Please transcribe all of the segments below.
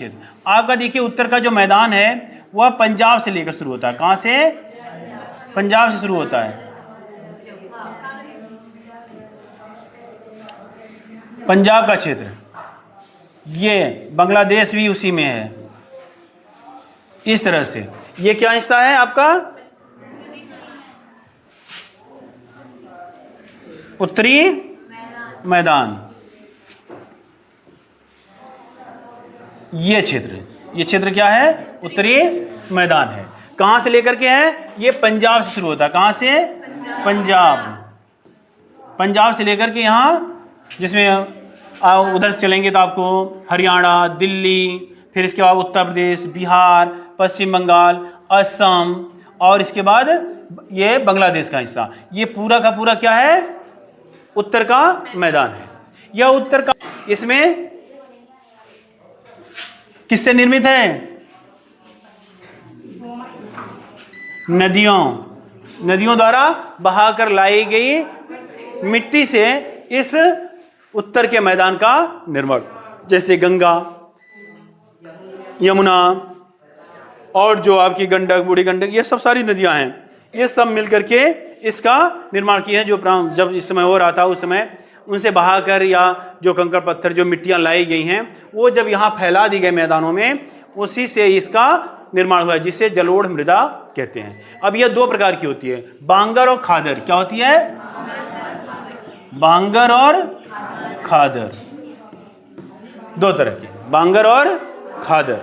क्षेत्र। आपका देखिए उत्तर का जो मैदान है वह पंजाब से लेकर शुरू होता है। कहाँ से? पंजाब से शुरू होता है। पंजाब का क्षेत्र, ये बांग्लादेश भी उसी में है। इस तरह से ये क्या हिस्सा है आपका? उत्तरी मैदान। ये क्षेत्र क्या है? उत्तरी मैदान है। कहां से लेकर के है? ये पंजाब से शुरू होता है। कहां से? पंजाब से लेकर के यहां, जिसमें उधर से चलेंगे तो आपको हरियाणा, दिल्ली, फिर इसके बाद उत्तर प्रदेश, बिहार, पश्चिम बंगाल, असम और इसके बाद ये बांग्लादेश का हिस्सा। ये पूरा का पूरा क्या है? उत्तर का मैदान है। यह उत्तर का, इसमें किससे निर्मित है? नदियों द्वारा बहाकर लाई गई मिट्टी से इस उत्तर के मैदान का निर्माण, जैसे गंगा, यमुना और जो आपकी गंडक, बूढ़ी गंडक, ये सब सारी नदियां हैं। ये सब मिलकर के इसका निर्माण किए हैं। जो जब इस समय हो रहा था उस समय उनसे बहाकर या जो कंकड़ पत्थर, जो मिट्टियां लाई गई हैं, वो जब यहाँ फैला दी गई मैदानों में, उसी से इसका निर्माण हुआ है, जिसे जलोढ़ मृदा कहते हैं। अब यह दो प्रकार की होती है, बांगर और खादर। क्या होती है? बांगर और खादर, दो तरह की, बांगर और खादर।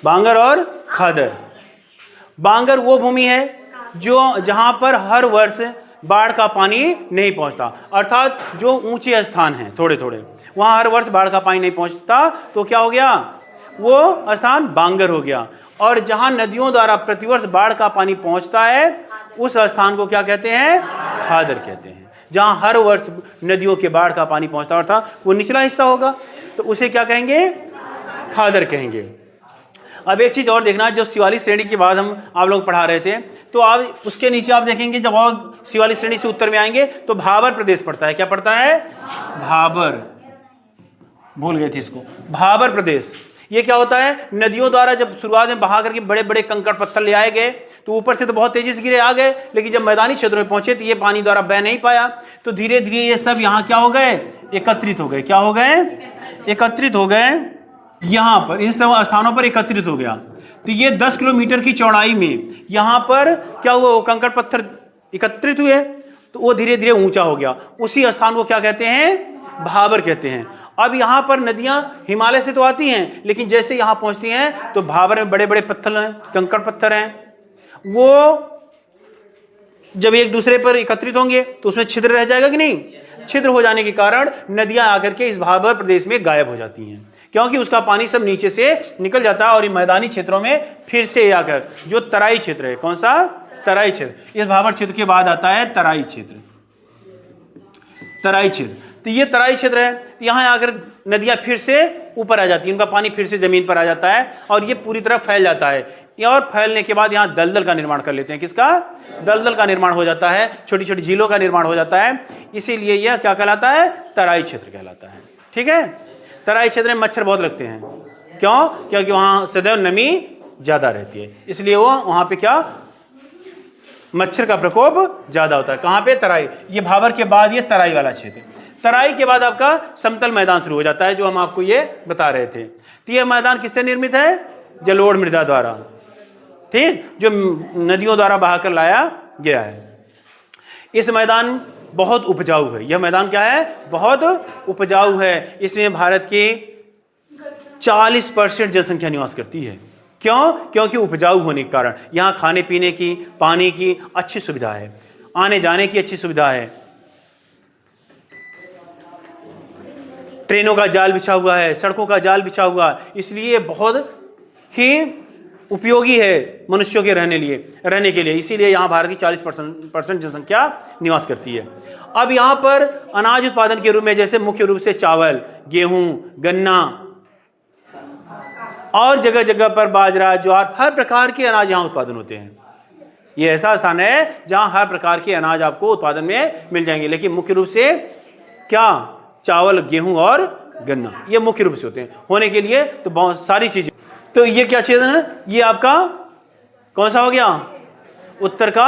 बांगर और खादर। बांगर वो भूमि है जहां पर हर वर्ष बाढ़ का पानी नहीं पहुंचता, अर्थात जो ऊंचे स्थान हैं थोड़े थोड़े, वहां हर वर्ष बाढ़ का पानी नहीं पहुंचता, तो क्या हो गया? वो स्थान बांगर हो गया। और जहां नदियों द्वारा प्रतिवर्ष बाढ़ का पानी पहुंचता है, उस स्थान को क्या कहते हैं? खादर कहते हैं। जहां हर वर्ष नदियों के बाढ़ का पानी पहुंचता, अर्थात वो निचला हिस्सा होगा, तो उसे क्या कहेंगे? खादर कहेंगे। अब एक चीज और देखना, जो शिवालिक श्रेणी के बाद हम आप लोग पढ़ा रहे थे, तो आप उसके नीचे आप देखेंगे, जब और शिवालिक श्रेणी से उत्तर में आएंगे तो भाबर प्रदेश पड़ता है। क्या पड़ता है? भाबर, भूल गए थे इसको। भाबर प्रदेश ये क्या होता है? नदियों द्वारा जब शुरुआत में बहा करके बड़े बड़े कंकड़ पत्थर ले आए गए, तो ऊपर से तो बहुत तेजी से गिरे आ गए, लेकिन जब मैदानी क्षेत्रों में पहुंचे तो ये पानी द्वारा बह नहीं पाया, तो धीरे धीरे ये सब यहाँ क्या हो गए? एकत्रित हो गए। क्या हो गए? एकत्रित हो गए। यहाँ पर इन सब स्थानों पर एकत्रित हो गया। तो ये 10 किलोमीटर की चौड़ाई में यहाँ पर क्या हुआ? वो कंकड़ पत्थर एकत्रित हुए, तो वो धीरे धीरे ऊंचा हो गया। उसी स्थान को क्या कहते हैं? भाबर कहते हैं। अब यहाँ पर नदियां हिमालय से तो आती हैं, लेकिन जैसे यहाँ पहुंचती हैं तो भाबर में बड़े बड़े पत्थर हैं, कंकड़ पत्थर हैं, वो जब एक दूसरे पर एकत्रित होंगे तो उसमें छिद्र रह जाएगा कि नहीं? छिद्र हो जाने के कारण नदियां आकर के इस भाबर प्रदेश में गायब हो जाती हैं, क्योंकि उसका पानी सब नीचे से निकल जाता है और इन मैदानी क्षेत्रों में फिर से आकर जो तराई क्षेत्र है, कौन सा? तराई क्षेत्र। इस भाबर क्षेत्र के बाद आता है तराई क्षेत्र। तराई क्षेत्र, तो ये तराई क्षेत्र है। तो यहाँ आकर नदियां फिर से ऊपर आ जाती हैं, उनका पानी फिर से जमीन पर आ जाता है और ये पूरी तरह फैल जाता है। और फैलने के बाद यहाँ दलदल का निर्माण कर लेते हैं। किसका? दलदल का निर्माण हो जाता है, छोटी छोटी झीलों का निर्माण हो जाता है। इसीलिए यह क्या कहलाता है? तराई क्षेत्र कहलाता है। ठीक है। तराई क्षेत्र में मच्छर बहुत लगते हैं। क्यों? क्योंकि वहां सदैव नमी ज्यादा रहती है, इसलिए वो वहां पे क्या? मच्छर का प्रकोप ज्यादा होता है। कहां पे? तराई। ये भाबर के बाद ये तराई वाला क्षेत्र। तराई के बाद आपका समतल मैदान शुरू हो जाता है, जो हम आपको ये बता रहे थे। तो यह मैदान किससे निर्मित है? जलोढ़ मृदा द्वारा, ठीक, जो नदियों द्वारा बहाकर लाया गया है। इस मैदान बहुत उपजाऊ है। यह मैदान क्या है? बहुत उपजाऊ है। इसमें भारत की 40% जनसंख्या निवास करती है। क्यों? क्योंकि उपजाऊ होने के कारण यहाँ खाने पीने की, पानी की अच्छी सुविधा है, आने जाने की अच्छी सुविधा है, ट्रेनों का जाल बिछा हुआ है, सड़कों का जाल बिछा हुआ है, इसलिए बहुत ही उपयोगी है मनुष्यों के रहने के लिए। इसीलिए यहाँ भारत की 40% जनसंख्या निवास करती है। अब यहाँ पर अनाज उत्पादन के रूप में, जैसे मुख्य रूप से चावल, गेहूं, गन्ना और जगह जगह पर बाजरा, ज्वार, हर प्रकार के अनाज यहाँ उत्पादन होते हैं। ये ऐसा स्थान है जहां हर प्रकार के अनाज आपको उत्पादन में मिल जाएंगे। लेकिन मुख्य रूप से क्या, चावल, गेहूं और गन्ना, ये मुख्य रूप से होते हैं। होने के लिए तो बहुत सारी चीजें। तो ये क्या छेदन है, ये आपका कौन सा हो गया, उत्तर का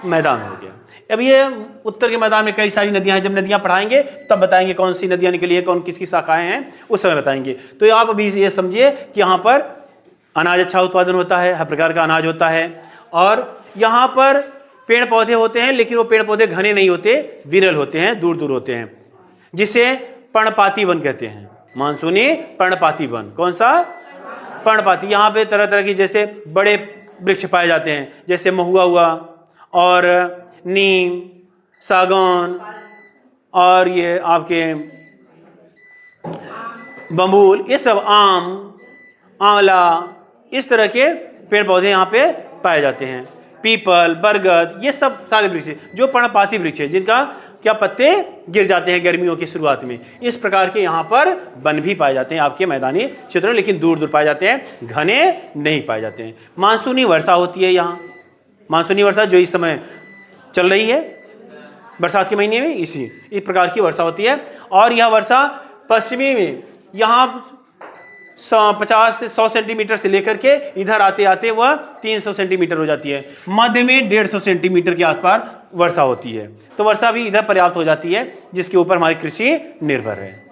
मैदान हो गया। अब ये उत्तर के मैदान में कई सारी नदियां हैं, जब नदियां पढ़ाएंगे तब बताएंगे कौन सी नदियां निकली है, कौन किसकी शाखाएं हैं, उस समय बताएंगे। तो आप अभी ये समझिए कि यहाँ पर अनाज अच्छा उत्पादन होता है, हर प्रकार का अनाज होता है, और यहाँ पर पेड़ पौधे होते हैं, लेकिन वो पेड़ पौधे घने नहीं होते, विरल होते हैं, दूर दूर होते हैं, जिसे पर्णपाती वन कहते हैं। मानसूनी पर्णपाती वन, कौन सा, पर्णपाती। यहाँ पे तरह तरह की जैसे बड़े वृक्ष पाए जाते हैं, जैसे महुआ हुआ और नीम, सागौन, और ये आपके बबूल, ये सब, आम, आंवला, इस तरह के पेड़ पौधे यहाँ पे पाए जाते हैं। पीपल, बरगद, ये सब सारे वृक्ष जो पर्णपाती वृक्ष है, जिनका क्या पत्ते गिर जाते हैं गर्मियों की शुरुआत में। इस प्रकार के यहाँ पर वन भी पाए जाते हैं आपके मैदानी क्षेत्रों में, लेकिन दूर दूर पाए जाते हैं, घने नहीं पाए जाते हैं। मानसूनी वर्षा होती है यहाँ, मानसूनी वर्षा जो इस समय चल रही है बरसात के महीने में, इस प्रकार की वर्षा होती है। और यह वर्षा पश्चिमी में यहाँ 50 से 100 सेंटीमीटर से लेकर के इधर आते आते वह 300 सेंटीमीटर हो जाती है। मध्य में 150 सेंटीमीटर के आसपास वर्षा होती है। तो वर्षा भी इधर पर्याप्त हो जाती है, जिसके ऊपर हमारी कृषि निर्भर है।